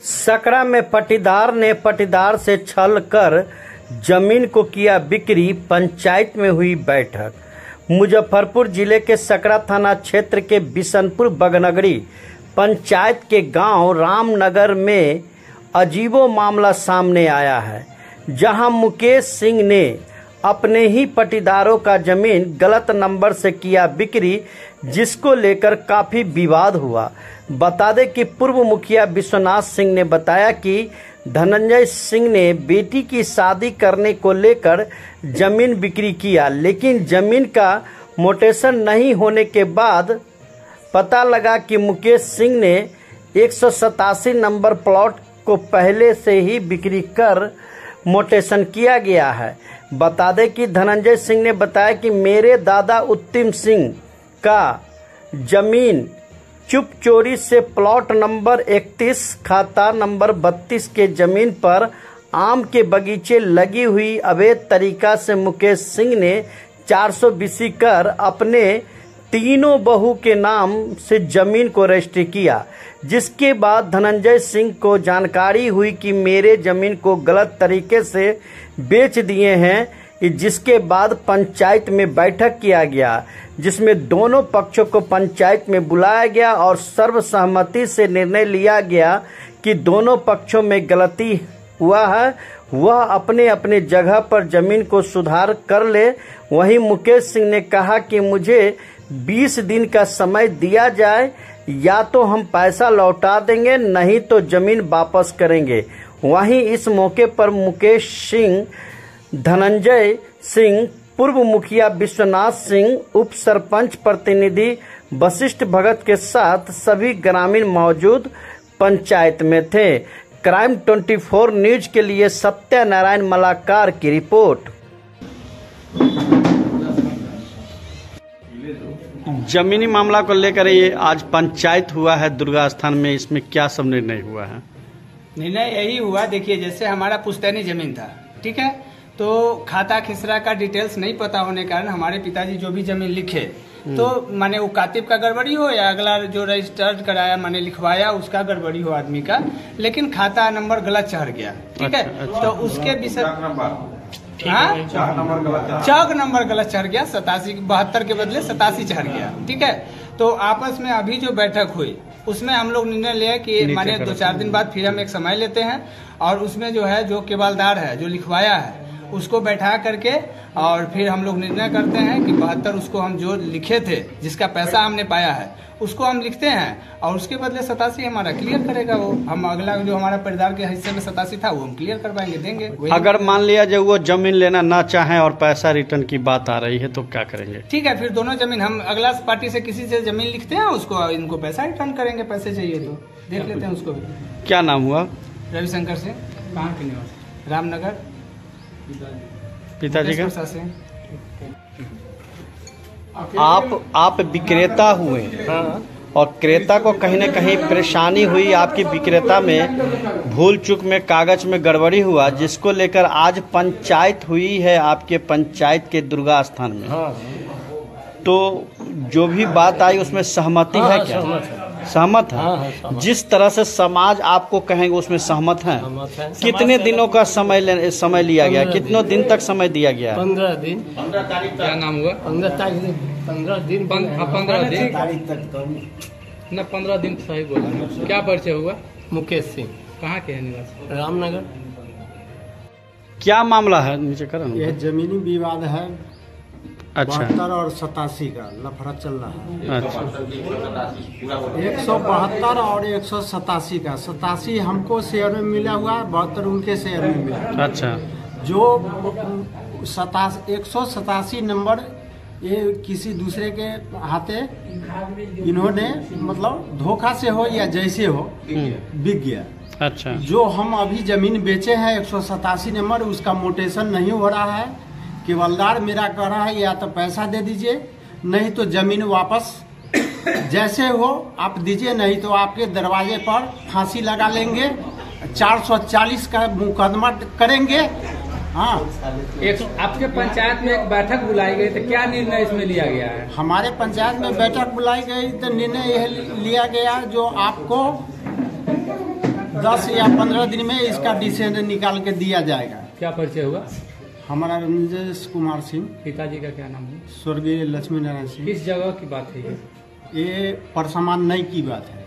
सकरा में पटीदार ने पटीदार से छल कर जमीन को किया बिक्री, पंचायत में हुई बैठक। मुजफ्फरपुर जिले के सकरा थाना क्षेत्र के बिशनपुर बगनगरी पंचायत के गांव रामनगर में अजीबो मामला सामने आया है, जहां मुकेश सिंह ने अपने ही पटीदारों का जमीन गलत नंबर से किया बिक्री, जिसको लेकर काफी विवाद हुआ। बता दें कि पूर्व मुखिया विश्वनाथ सिंह ने बताया कि धनंजय सिंह ने बेटी की शादी करने को लेकर जमीन बिक्री किया, लेकिन जमीन का मोटेशन नहीं होने के बाद पता लगा कि मुकेश सिंह ने 187 नंबर प्लॉट को पहले से ही बिक्री कर मोटेशन किया गया है। बता दें कि धनंजय सिंह ने बताया कि मेरे दादा उत्तम सिंह का जमीन चुप चोरी से प्लॉट नंबर 31 खाता नंबर 32 के जमीन पर आम के बगीचे लगी हुई अवैध तरीका से मुकेश सिंह ने 420 कर अपने तीनों बहू के नाम से जमीन को रजिस्ट्री किया, जिसके बाद धनंजय सिंह को जानकारी हुई कि मेरे जमीन को गलत तरीके से बेच दिए हैं, जिसके बाद पंचायत में बैठक किया गया, जिसमें दोनों पक्षों को पंचायत में बुलाया गया और सर्वसहमति से निर्णय लिया गया कि दोनों पक्षों में गलती हुआ है, वह अपने अपने जगह पर जमीन को सुधार कर ले। वहीं मुकेश सिंह ने कहा कि मुझे 20 दिन का समय दिया जाए, या तो हम पैसा लौटा देंगे, नहीं तो जमीन वापस करेंगे। वहीं इस मौके पर मुकेश सिंह, धनंजय सिंह, पूर्व मुखिया विश्वनाथ सिंह, उप सरपंच प्रतिनिधि वशिष्ठ भगत के साथ सभी ग्रामीण मौजूद पंचायत में थे। क्राइम 24 न्यूज के लिए सत्यनारायण मलाकार की रिपोर्ट। जमीनी मामला को लेकर ये आज पंचायत हुआ है दुर्गा स्थान में, इसमें क्या सब निर्णय हुआ है? निर्णय यही हुआ, देखिए जैसे हमारा पुश्तैनी जमीन था, ठीक है, तो खाता खिसरा का डिटेल्स नहीं पता होने के कारण हमारे पिताजी जो भी जमीन लिखे तो माने वो कातिब का गड़बड़ी हो या अगला जो रजिस्टर्ड कराया माने लिखवाया उसका गड़बड़ी हो आदमी का, लेकिन खाता नंबर गलत चढ़ गया, ठीक है। तो उसके विषय चौक नंबर गलत चढ़ गया, 72 के बदले 87 चढ़ गया, ठीक है। तो आपस में अभी जो बैठक हुई उसमें हम लोग निर्णय लिया कि माने 2-4 दिन बाद फिर हम एक समय लेते हैं और उसमें जो है जो केवालदार है जो लिखवाया है उसको बैठा करके और फिर हम लोग निर्णय करते हैं कि 72 उसको हम जो लिखे थे जिसका पैसा हमने पाया है उसको हम लिखते हैं और उसके बदले 87 हमारा क्लियर करेगा। वो हम अगला जो हमारा परिवार के हिस्से में 87 था वो हम क्लियर करवाएंगे, देंगे। अगर मान लिया जब वो जमीन लेना ना चाहें और पैसा रिटर्न की बात आ रही है तो क्या करेंगे? ठीक है, फिर दोनों जमीन हम अगला पार्टी से किसी से जमीन लिखते हैं, उसको इनको पैसा रिटर्न करेंगे, पैसे चाहिए तो देख लेते हैं उसको भी। क्या नाम हुआ? रविशंकर सिंह। कहाँ के निवासी? रामनगर। पिताजी का? आप विक्रेता हुए। हाँ। और क्रेता को कहीं न कहीं परेशानी हुई, आपकी विक्रेता में भूल चूक में कागज में गड़बड़ी हुआ, जिसको लेकर आज पंचायत हुई है आपके पंचायत के दुर्गा स्थान में। हाँ। तो जो भी बात आई उसमें सहमति है क्या? सहमत है। हाँ, जिस तरह से समाज आपको कहेंगे उसमें सहमत है। कितने दिनों का समय लिया गया? कितनों दिन तक समय दिया गया? 15 दिन। 15 तारीख क्या नाम हुआ? 15 तारीख 15 दिन 15 दिन सही बोला। क्या परिचय हुआ? मुकेश सिंह। कहाँ के है निवासी? रामनगर। क्या मामला है? नीचे करो। यह जमीनी विवाद है। अच्छा। 72 और 87 का लफड़ा चल रहा है। अच्छा। 172 और 187 का। 87 हमको शेयर में मिला हुआ है, 72 उनके शेयर में मिला। अच्छा। जो 187 नंबर ये किसी दूसरे के हाथे इन्होंने मतलब धोखा से हो या जैसे हो बिक गया। अच्छा। जो हम अभी जमीन बेचे हैं 187 नंबर, उसका मोटेशन नहीं हो रहा है। केवलदार मेरा कह रहा है या तो पैसा दे दीजिए, नहीं तो जमीन वापस जैसे हो आप दीजिए, नहीं तो आपके दरवाजे पर फांसी लगा लेंगे, 440 का मुकदमा करेंगे। हाँ। आपके पंचायत में एक बैठक बुलाई गई तो क्या निर्णय इसमें लिया गया है? हमारे पंचायत में बैठक बुलाई गई तो निर्णय यह लिया गया जो आपको 10 या 15 दिन में इसका डिसीजन निकाल के दिया जाएगा। क्या परिचय हुआ? हमारा रंजेश कुमार सिंह। पिताजी का क्या नाम है? स्वर्गीय लक्ष्मी नारायण सिंह। किस जगह की बात है ये परसमान नई की बात है।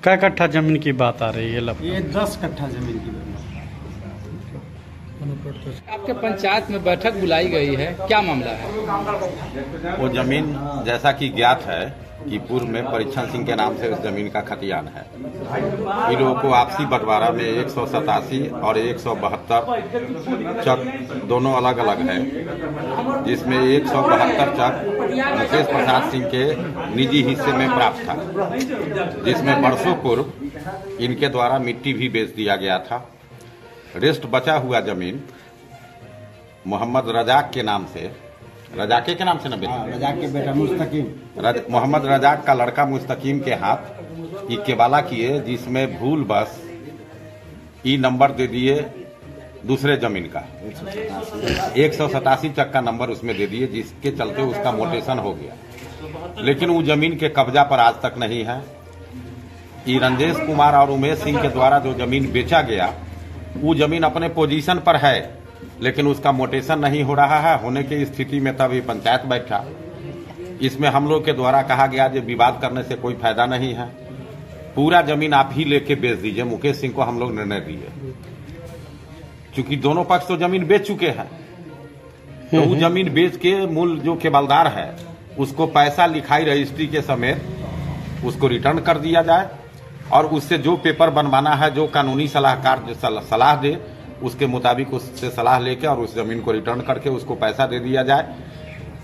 क्या कट्ठा जमीन की बात आ रही है? ये 10 कट्ठा जमीन की बात है। आपके पंचायत में बैठक बुलाई गई है, क्या मामला है? वो जमीन जैसा कि ज्ञात है कि पूर्व में परीक्षण सिंह के नाम से उस जमीन का खतियान है। इन लोगों को आपसी बंटवारा में 187 और 172 चक दोनों अलग अलग है, जिसमें 172 चक मुकेश प्रसाद सिंह के निजी हिस्से में प्राप्त था, जिसमें वर्षों पूर्व इनके द्वारा मिट्टी भी बेच दिया गया था। रेस्ट बचा हुआ जमीन मोहम्मद रजाक के नाम से, रजाके के नाम से न रजाक के बेटा मुस्तकीम, मोहम्मद रजाक का लड़का मुस्तकीम के हाथ ये केवाला किए, जिसमें भूल बस ई नंबर दे दिए दूसरे जमीन का 187 चक का नंबर उसमें दे दिए, जिसके चलते उसका मोटेशन हो गया। लेकिन वो जमीन के कब्जा पर आज तक नहीं है। ई रंजेश कुमार और उमेश सिंह के द्वारा जो जमीन बेचा गया, वो जमीन अपने पोजीशन पर है, लेकिन उसका मोटेशन नहीं हो रहा है। होने की स्थिति में तब ये पंचायत बैठा। इसमें हम लोग के द्वारा कहा गया कि विवाद करने से कोई फायदा नहीं है, पूरा जमीन आप ही लेके बेच दीजिए। मुकेश सिंह को हम लोग निर्णय दिए, क्योंकि दोनों पक्ष तो जमीन बेच चुके हैं, तो वो जमीन बेच के मूल जो केवलदार है उसको पैसा लिखाई रजिस्ट्री के समेत उसको रिटर्न कर दिया जाए, और उससे जो पेपर बनवाना है, जो कानूनी सलाहकार सलाह दे, उसके मुताबिक उससे सलाह लेके और उस जमीन को रिटर्न करके उसको पैसा दे दिया जाए।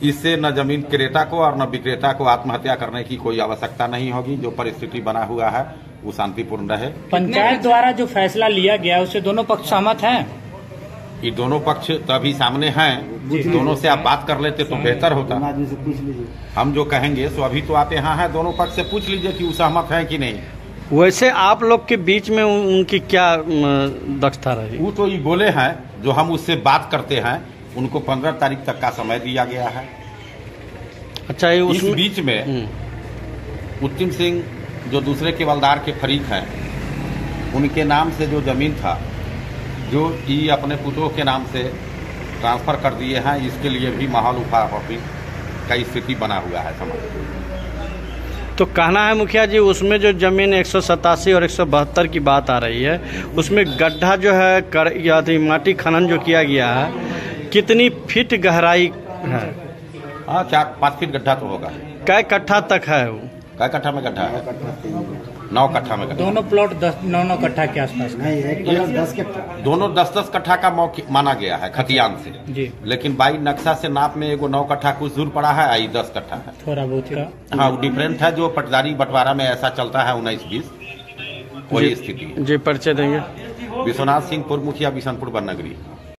इससे न जमीन क्रेता को और न विक्रेता को आत्महत्या करने की कोई आवश्यकता नहीं होगी। जो परिस्थिति बना हुआ है वो शांतिपूर्ण रहे। पंचायत द्वारा जो फैसला लिया गया उससे दोनों पक्ष सहमत हैं? ये दोनों पक्ष तभी सामने हैं, दोनों से आप बात कर लेते तो बेहतर होता। हम जो कहेंगे सो अभी तो आप यहाँ हैं, दोनों पक्ष से पूछ लीजिए कि वो सहमत है कि नहीं। वैसे आप लोग के बीच में उनकी क्या दक्षता रही? वो तो ये बोले हैं, जो हम उससे बात करते हैं उनको 15 तारीख तक का समय दिया गया है। अच्छा, ये इस बीच में उत्तम सिंह जो दूसरे केवलदार के फरीक हैं, उनके नाम से जो जमीन था, जो ये अपने पुत्रों के नाम से ट्रांसफर कर दिए हैं, इसके लिए भी माहौल उफाफी का स्थिति बना हुआ है समाज। तो कहना है मुखिया जी, उसमें जो जमीन 187 और 172 की बात आ रही है, उसमें गड्ढा जो है माटी खनन जो किया गया है, कितनी फीट गहराई है? हाँ, 4-5 फीट गड्ढा तो होगा। कै कट्ठा तक है वो? कै कट्ठा में गड्ढा है? 9 कट्ठा में गड्ढा। दोनों प्लॉट 9 कट्ठा के आसपास? नहीं, एक प्लॉट 10 कट्ठा। दोनों 10-10 कट्ठा का माना गया है खतियान से जी। लेकिन बाई नक्शा से नाप में एगो 9 कट्ठा कुछ दूर पड़ा है, आई 10 कट्ठा है। थोड़ा बहुत का हाँ, वो डिफरेंट है। जो पटदारी बंटवारा में ऐसा चलता है 19-20, वही स्थिति है। जी, परिचय देंगे? विश्वनाथ सिंह, पूर्व मुखिया, बिशनपुर बननगरी।